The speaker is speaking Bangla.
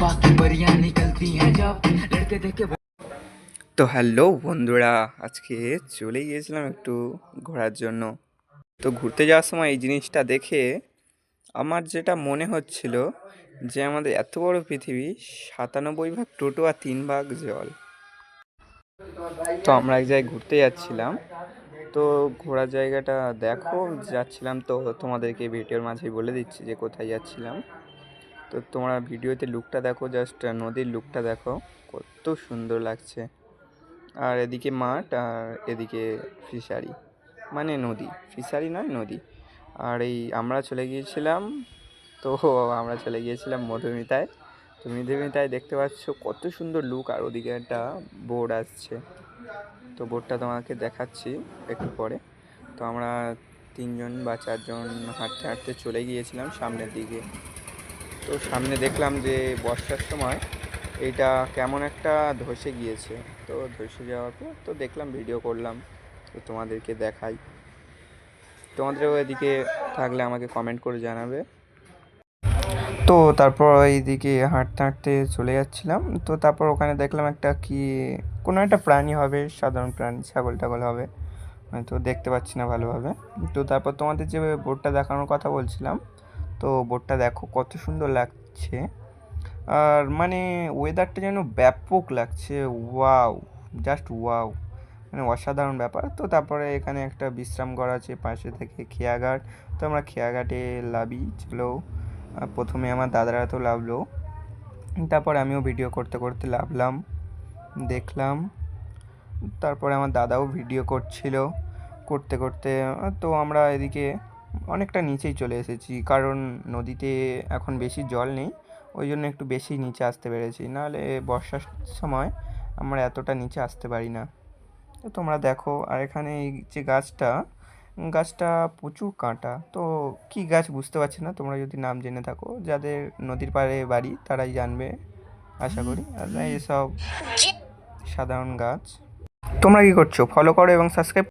बाकी परियां निकलती हैं जब लड़के देखे। তো হ্যালো বন্ধুরা, আজকে চলে গিয়েছিলাম একটু ঘোরার জন্য। তো ঘুরতে যাওয়ার সময় এই জিনিসটা দেখে আমার যেটা মনে হচ্ছিল যে আমাদের এত বড় পৃথিবী, 97 ভাগ টোটো আর 3 ভাগ জল। তো আমরা এক জায়গায় ঘুরতে যাচ্ছিলাম, তো ঘোরার জায়গাটা দেখো যাচ্ছিলাম, তো তোমাদেরকে ভিডিওর মাঝেই বলে দিচ্ছি যে কোথায় যাচ্ছিলাম। তো তোমরা ভিডিওতে লুকটা দেখো, জাস্ট নদীর লুকটা দেখো, কত সুন্দর লাগছে। আর এদিকে মাঠ, আর এদিকে ফিশারি, মানে নদী, ফিশারি নয় নদী। আর এই আমরা চলে গিয়েছিলাম, তো আমরা চলে গিয়েছিলাম মধুমিতায়। তো মধুমিতায় দেখতে পাচ্ছ কত সুন্দর লুক, আর ওদিকে একটা বোর্ড আসছে, তো বোর্ডটা তোমাকে দেখাচ্ছি একটু পরে। তো আমরা 3জন বা 4জন হাঁটতে হাঁটতে চলে গিয়েছিলাম সামনের দিকে। তো সামনে দেখলাম যে বর্ষার সময় এইটা কেমন একটা ধসে গিয়েছে। তো ধসে যাওয়ার পর তো দেখলাম, ভিডিও করলাম, তো তোমাদেরকে দেখাই। তোমাদেরও এদিকে থাকলে আমাকে কমেন্ট করে জানাবে। তো তারপর এইদিকে হাঁটতে হাঁটতে চলে যাচ্ছিলাম, তো তারপর ওখানে দেখলাম একটা কি কোনো একটা প্রাণী হবে, সাধারণ প্রাণী, ছাগল টাগল হবে, তো দেখতে পাচ্ছি না ভালোভাবে। তো তারপর তোমাদের যে বোর্ডটা দেখানোর কথা বলছিলাম, তো বোর্ডটা দেখো কত সুন্দর লাগছে। আর মানে ওয়েদারটা যেন ব্যাপক লাগছে, ওয়াও, জাস্ট ওয়াও, মানে অসাধারণ ব্যাপার। তো তারপরে এখানে একটা বিশ্রাম ঘর আছে পাশে থেকে, খেয়াঘাট। তো আমরা খেয়াঘাটে লাভি, চলো। প্রথমে আমার দাদারা তো লাভলো, তারপরে আমিও ভিডিও করতে করতে লাভলাম, দেখলাম। তারপরে আমার দাদাও ভিডিও করছিল, করতে করতে তো আমরা এদিকে অনেকটা নিচেই চলে এসেছি, কারণ নদীতে এখন বেশি জল নেই, ওই জন্য একটু বেশি নিচে আসতে পেরেছি, নাহলে বর্ষার সময় আমরা এতটা নিচে আসতে পারি না। তো তোমরা দেখো, আর এখানে এই যে গাছটা প্রচুর কাঁটা, তো কি গাছ বুঝতে পারছি না, তোমরা যদি নাম জেনে থাকো, যাদের নদীর পাড়ে বাড়ি তারাই জানবে আশা করি। আর এসব সাধারণ গাছ। তোমরা কি করছো? ফলো করো এবং সাবস্ক্রাইব